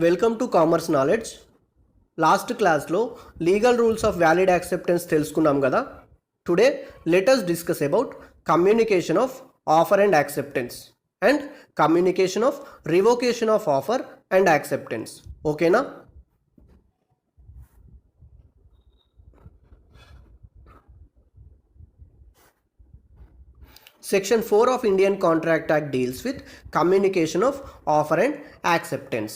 Welcome to commerce knowledge. Last క్లాస్లో legal rules of valid acceptance తెలుసుకున్నాం కదా. Today let us discuss about communication of offer and acceptance and communication of revocation of offer and acceptance. ఓకేనా? Section 4 of Indian Contract Act deals with communication of offer and acceptance.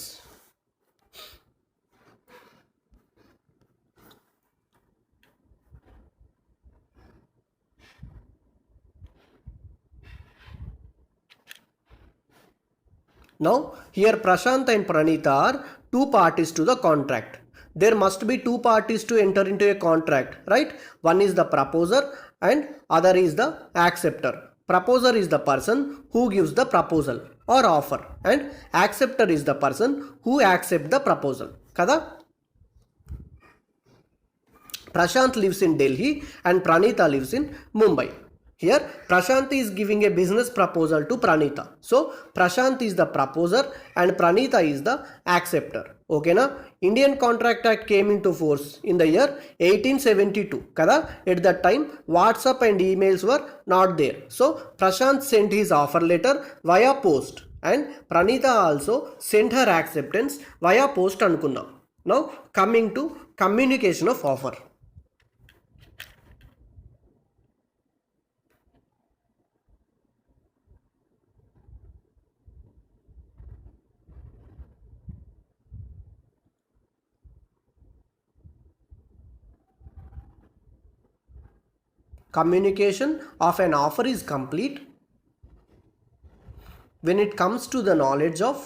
Now, here Prashant and Pranita are two parties to the contract. There must be two parties to enter into a contract, right? One is the proposer and other is the acceptor. Proposer is the person who gives the proposal or offer and acceptor is the person who accepts the proposal. Kada? Prashant lives in Delhi and Pranita lives in Mumbai. Here Prashant is giving a business proposal to Pranita. So Prashant is the proposer and Pranita is the acceptor. Okay na? Indian Contract Act came into force in the year 1872. Kada? At that time WhatsApp and emails were not there. So Prashant sent his offer letter via post and Pranita also sent her acceptance via post anukunnam. Now coming to communication of offer. Communication of an offer is complete when it comes to the knowledge of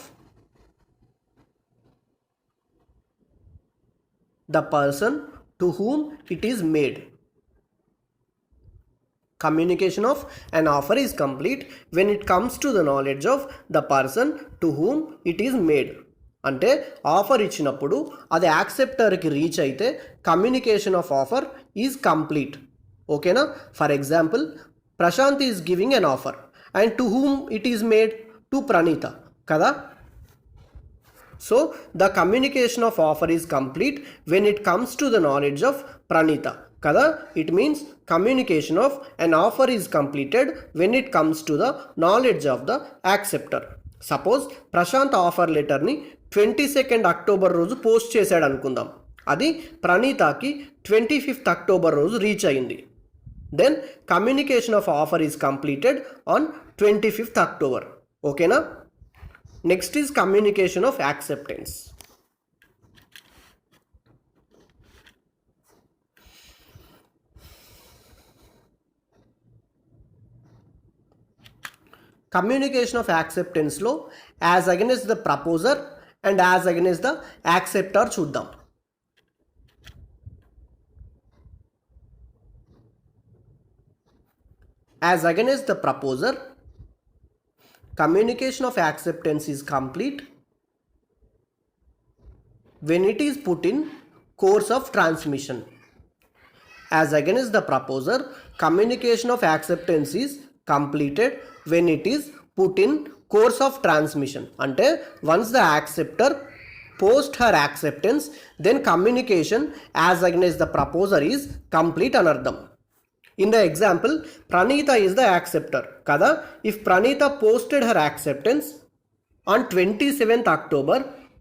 the person to whom it is made. Communication of an offer is complete when it comes to the knowledge of the person to whom it is made. అంటే offer ఇచ్చినప్పుడు అది యాక్సెప్టర్కి reach అయితే communication of offer is complete. ఓకేనా? For example Prashant is giving an offer and to whom it is made? To Praneetha కదా. So the communication of offer is complete when it comes to the knowledge of Praneetha కదా. It means communication of an offer is completed when it comes to the knowledge of the acceptor. Suppose Prashant offer లెటర్ని 22 October రోజు post చేశాడు అనుకుందాం. అది ప్రణీతకి 25 October రోజు reach అయింది. Then communication of offer is completed on 25th October. Okay na? Next is communication of acceptance. Communication of acceptance lo as against the proposer and as against the acceptor చూద్దాం. As against the proposer, communication of acceptance is complete when it is put in course of transmission. As against the proposer, communication of acceptance is completed when it is put in course of transmission. Ante once the acceptor post her acceptance, then communication as against the proposer is complete anardham. In the example, Pranita is the acceptor kada. If Pranita posted her acceptance on 27th October,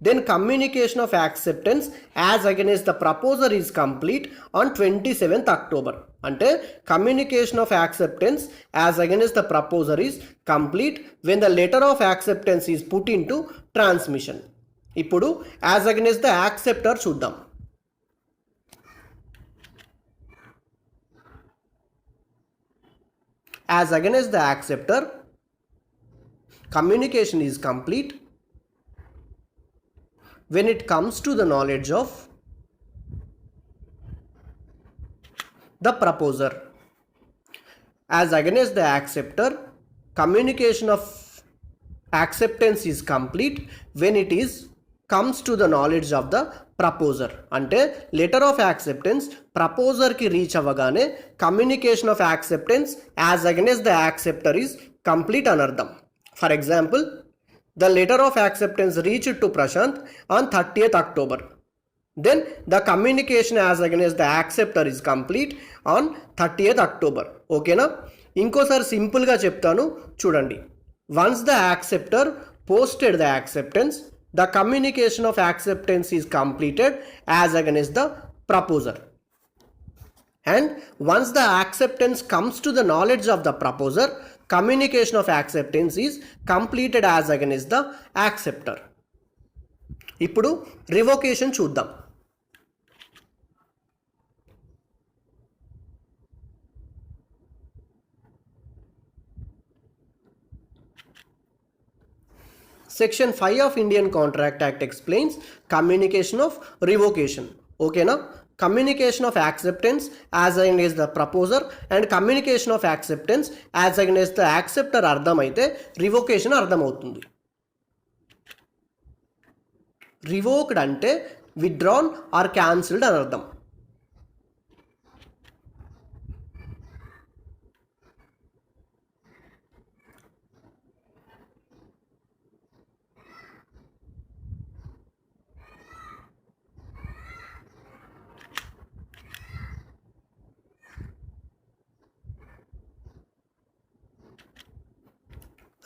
then communication of acceptance as against the proposer is complete on 27th October. Ante communication of acceptance as against the proposer is complete when the letter of acceptance is put into transmission. Ippudu as against the acceptor చూద్దాం. As against the acceptor, communication is complete when it comes to the knowledge of the proposer. As against the acceptor, communication of acceptance is complete when it is comes to the knowledge of the proposer. అంటే letter of acceptance ప్రపోజర్కి reach అవ్వగానే communication of acceptance as against the acceptor is complete అని అర్థం. For example the letter of acceptance reached to Prashant on 30th October. Then the communication as against the acceptor is complete on 30th October. ఓకేనా? ఇంకోసారి సింపుల్గా చెప్తాను చూడండి. Once the acceptor posted the acceptance, the communication of acceptance is completed as against the proposer. And once the acceptance comes to the knowledge of the proposer, communication of acceptance is completed as against the acceptor. ఇప్పుడు revocation చూద్దాం. Section 5 of Indian Contract Act explains communication of revocation. ఓకేనా? Communication of acceptance as against the proposer and communication of acceptance as against the acceptor అర్థమైతే revocation అర్థమవుతుంది. Revoked అంటే withdrawn are cancelled అని అర్థం.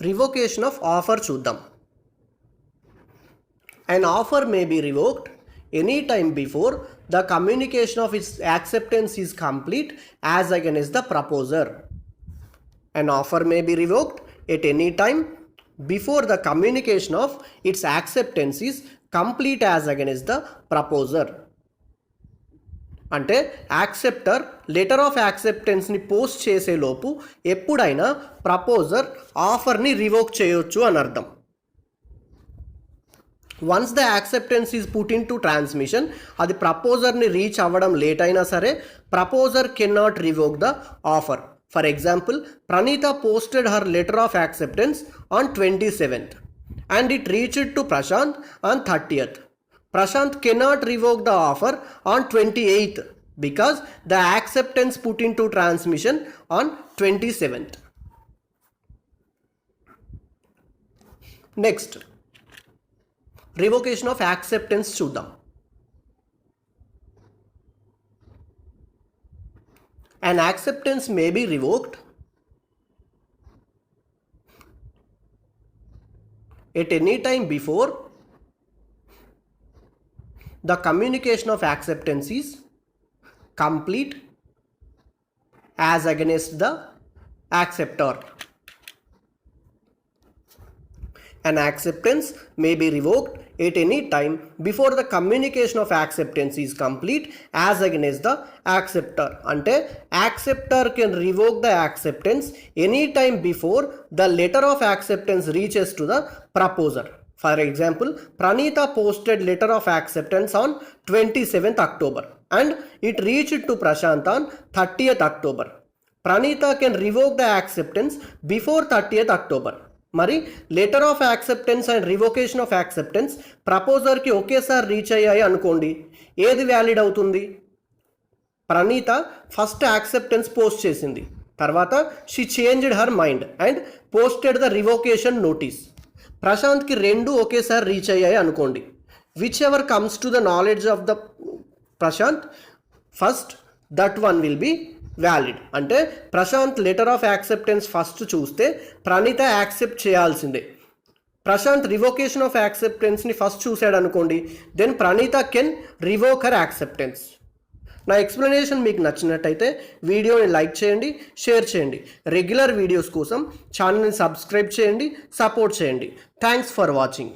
Revocation of offer చూద్దాం. An offer may be revoked any time before the communication of its acceptance is complete as against the proposer. An offer may be revoked at any time before the communication of its acceptance is complete as against the proposer. అంటే acceptor letter of యాక్సెప్టెన్స్ని post చేసేలోపు ఎప్పుడైనా proposer ఆఫర్ని revoke చేయొచ్చు అని అర్థం. Once the acceptance is put into transmission, అది ప్రపోజర్ని రీచ్ అవ్వడం లేట్ అయినా సరే proposer can not revoke the offer. For example, Praneeta posted her letter of acceptance on 27th and it reached to Prashant on 30th. Prashant cannot revoke the offer on 28th because the acceptance put into transmission on 27th. Next, revocation of acceptance చూద్దాం. An acceptance may be revoked at any time before the communication of acceptance is complete as against the acceptor. An acceptance may be revoked at any time before the communication of acceptance is complete as against the acceptor. అంటే acceptor can revoke the acceptance any time before the letter of acceptance reaches to the proposer. For example, Pranita posted letter of acceptance on 27th October and it reached to Prashant on 30th October. Pranita can revoke the acceptance before 30th October. మరి letter of acceptance and revocation of acceptance ప్రపోజర్కి ఒకేసారి reach అయ్యాయి అనుకోండి, ఏది valid అవుతుంది? Praneetha first acceptance post చేసింది, తర్వాత she changed her mind and posted the revocation notice. ప్రశాంత్కి రెండు ఒకేసారి రీచ్ అయ్యాయి అనుకోండి. Whichever comes to the knowledge of the Prashant first, that one will be valid. అంటే Prashant letter of acceptance first చూస్తే Praneetha accept చేయాల్సిందే. ప్రశాంత్ రివోకేషన్ ఆఫ్ యాక్సెప్టెన్స్ని first చూశాడు అనుకోండి, then Praneetha can revoke her acceptance. నా ఎక్స్ప్లెనేషన్ మీకు నచ్చినట్టయితే వీడియోని లైక్ చేయండి, షేర్ చేయండి. రెగ్యులర్ వీడియోస్ కోసం ఛానల్ని సబ్స్క్రైబ్ చేయండి, సపోర్ట్ చేయండి. Thanks for watching.